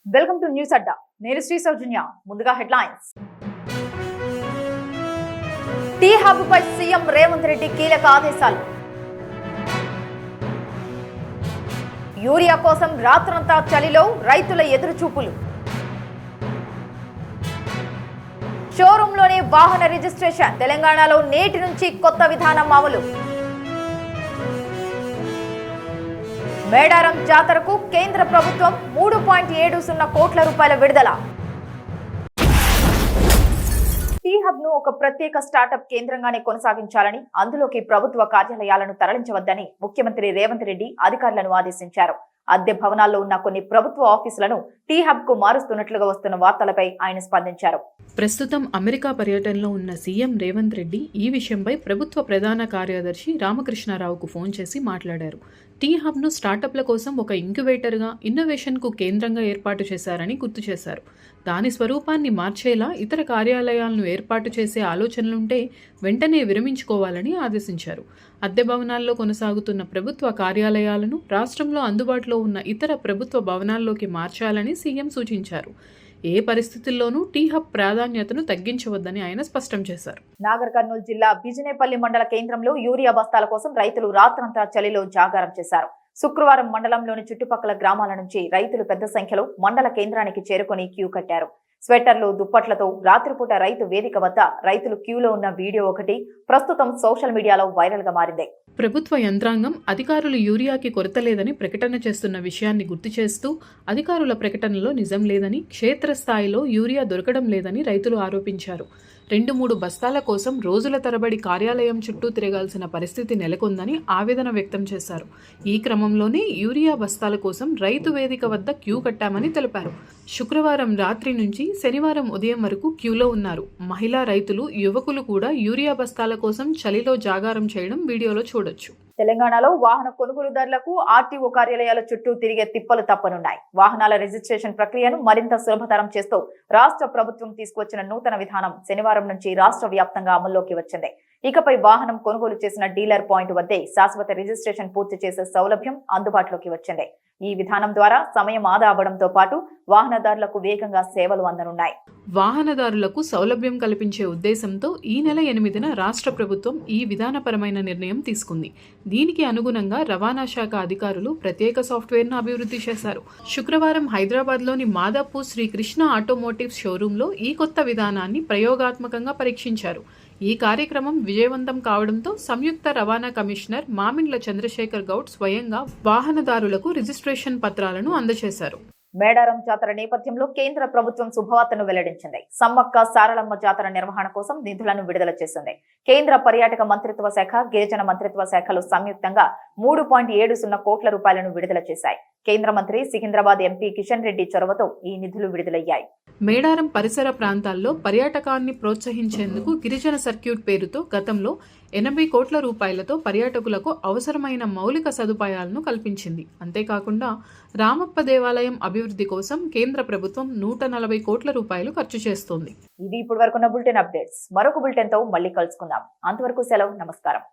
Welcome to news అడ్డా. నేను శ్రీ సౌజన్య. ముందుగా headlines. Tea hub పై CM Revanth Reddy కీలక ఆదేశాలు. యూరియా కోసం రాత్రంతా చలిలో రైతుల ఎదురుచూపులు. షోరూంలోనే వాహన రిజిస్ట్రేషన్. తెలంగాణలో నేటి నుంచి కొత్త విధానం అమలు. మేడారం జాతరకు కేంద్ర ప్రభుత్వం 3.70 కోట్ల రూపాయల విడుదల. టీ హబ్ ను ఒక ప్రత్యేక స్టార్టప్ కేంద్రంగానే కొనసాగించాలని, అందులోకి ప్రభుత్వ కార్యాలయాలను తరలించవద్దని ముఖ్యమంత్రి రేవంత్ రెడ్డి అధికారులను ఆదేశించారు. అద్దె భవనాల్లో ఉన్న కొన్ని ప్రభుత్వ ఆఫీసులను టీ హబ్ కు మారుస్తున్నట్లుగా వస్తున్న వార్తలపై ఆయన స్పందించారు. ప్రస్తుతం అమెరికా పర్యటనలో ఉన్న సీఎం రేవంత్ రెడ్డి ఈ విషయంపై ప్రభుత్వ ప్రధాన కార్యదర్శి రామకృష్ణారావుకు ఫోన్ చేసి మాట్లాడారు. టీ హబ్ను స్టార్టప్ల కోసం ఒక ఇంక్యుబేటర్గా, ఇన్నోవేషన్కు కేంద్రంగా ఏర్పాటు చేశారని గుర్తు చేశారు. దాని స్వరూపాన్ని మార్చేలా ఇతర కార్యాలయాలను ఏర్పాటు చేసే ఆలోచనలుంటే వెంటనే విరమించుకోవాలని ఆదేశించారు. అద్దె భవనాల్లో కొనసాగుతున్న ప్రభుత్వ కార్యాలయాలను రాష్ట్రంలో అందుబాటులో ఉన్న ఇతర ప్రభుత్వ భవనాల్లోకి మార్చాలని సీఎం సూచించారు. ఏ పరిస్థితుల్లోనూ టీ హబ్ ప్రాధాన్యతను తగ్గించవద్దని ఆయన స్పష్టం చేశారు. నాగర్ కర్నూలు జిల్లా బిజినేపల్లి మండల కేంద్రంలో యూరియా బస్తాల కోసం రైతులు రాత్రంతా చలిలో జాగారం చేశారు. శుక్రవారం మండలంలోని చుట్టుపక్కల గ్రామాల నుంచి రైతులు పెద్ద సంఖ్యలో మండల కేంద్రానికి చేరుకుని క్యూ కట్టారు. స్వెట్టర్లు, దుప్పట్లతో రాత్రిపూట రైతు వేదిక వద్ద రైతులు క్యూలో ఉన్న వీడియో ఒకటి ప్రస్తుతం సోషల్ మీడియాలో వైరల్ గా మారింది. ప్రభుత్వ యంత్రాంగం అధికారులు యూరియాకి కొరత లేదని ప్రకటన చేస్తున్న విషయాన్ని గుర్తు చేస్తూ అధికారుల ప్రకటనలో నిజం లేదని, క్షేత్రస్థాయిలో యూరియా దొరకడం లేదని రైతులు ఆరోపించారు. 2-3 బస్తాల కోసం రోజుల తరబడి కార్యాలయం చుట్టూ తిరగాల్సిన పరిస్థితి నెలకొందని ఆవేదన వ్యక్తం చేశారు. ఈ క్రమంలోనే యూరియా బస్తాల కోసం రైతు వేదిక వద్ద క్యూ కట్టామని తెలిపారు. శుక్రవారం రాత్రి నుంచి శనివారం ఉదయం వరకు క్యూలో ఉన్నారు. మహిళా రైతులు, యువకులు కూడా యూరియా బస్తాల కోసం చలిలో జాగారం చేయడం వీడియోలో చూడొచ్చు. తెలంగాణలో వాహన కొనుగోలుదారులకు ఆర్టీఓ కార్యాలయాల చుట్టూ తిరిగే తిప్పలు తప్పనున్నాయి. వాహనాల రిజిస్ట్రేషన్ ప్రక్రియను మరింత సులభతరం చేస్తూ రాష్ట్ర ప్రభుత్వం తీసుకువచ్చిన నూతన విధానం శనివారం నుంచి రాష్ట్ర వ్యాప్తంగా అమల్లోకి వచ్చింది. ఇకపై వాహనం కొనుగోలు చేసిన డీలర్ పాయింట్ వద్దే శాశ్వత రిజిస్ట్రేషన్ పూర్తి చేసే సౌలభ్యం అందుబాటులోకి వచ్చింది. ఈ విధానం ద్వారా సమయం ఆదా అవ్వడంతో పాటు వాహనదారులకు వేగంగా సేవలు అందనున్నాయి. వాహనదారులకు సౌలభ్యం కల్పించే ఉద్దేశంతో ఈ నెల 8న రాష్ట్ర ప్రభుత్వం ఈ విధానపరమైన నిర్ణయం తీసుకుంది. దీనికి అనుగుణంగా రవాణా శాఖ అధికారులు ప్రత్యేక సాఫ్ట్వేర్ను అభివృద్ధి చేశారు. శుక్రవారం హైదరాబాద్లోని మాదాపూర్ శ్రీకృష్ణ ఆటోమోటివ్స్ షోరూంలో ఈ కొత్త విధానాన్ని ప్రయోగాత్మకంగా పరీక్షించారు. ఈ కార్యక్రమం విజయవంతం కావడంతో సంయుక్త రవాణా కమిషనర్ మామిండ్ల చంద్రశేఖర్ గౌడ్ స్వయంగా వాహనదారులకు రిజిస్ట్రేషన్ పత్రాలను అందజేశారు. మేడారం జాతర నేపథ్యంలో కేంద్ర ప్రభుత్వం శుభవార్తను వెల్లడించింది. సమ్మక్క సారలమ్మ జాతర నిర్వహణ కోసం నిధులను విడుదల చేసింది. కేంద్ర పర్యాటక మంత్రిత్వ శాఖ, గిరిజన మంత్రిత్వ శాఖలు సంయుక్తంగా 3.70 కోట్ల రూపాయలను విడుదల చేశాయి. కేంద్ర మంత్రి సికింద్రాబాద్ ఎంపీ కిషన్ రెడ్డి చొరవతో ఈ నిధులు విడుదలయ్యాయి. మేడారం పరిసర ప్రాంతాల్లో పర్యాటకాన్ని ప్రోత్సహించేందుకు గిరిజన సర్క్యూట్ పేరుతో గతంలో 80 కోట్ల రూపాయలతో పర్యాటకులకు అవసరమైన మౌలిక సదుపాయాలను కల్పించింది. అంతేకాకుండా రామప్ప దేవాలయం అభివృద్ధి కోసం కేంద్ర ప్రభుత్వం 140 కోట్ల రూపాయలు ఖర్చు చేస్తోంది. ఇది ఇప్పటి వరకున్న బులెటిన్ అప్డేట్స్. మరొక బులెటిన్ తో మళ్ళీ కలుసుకుందాం. అంతవరకు సెలవు. నమస్కారం.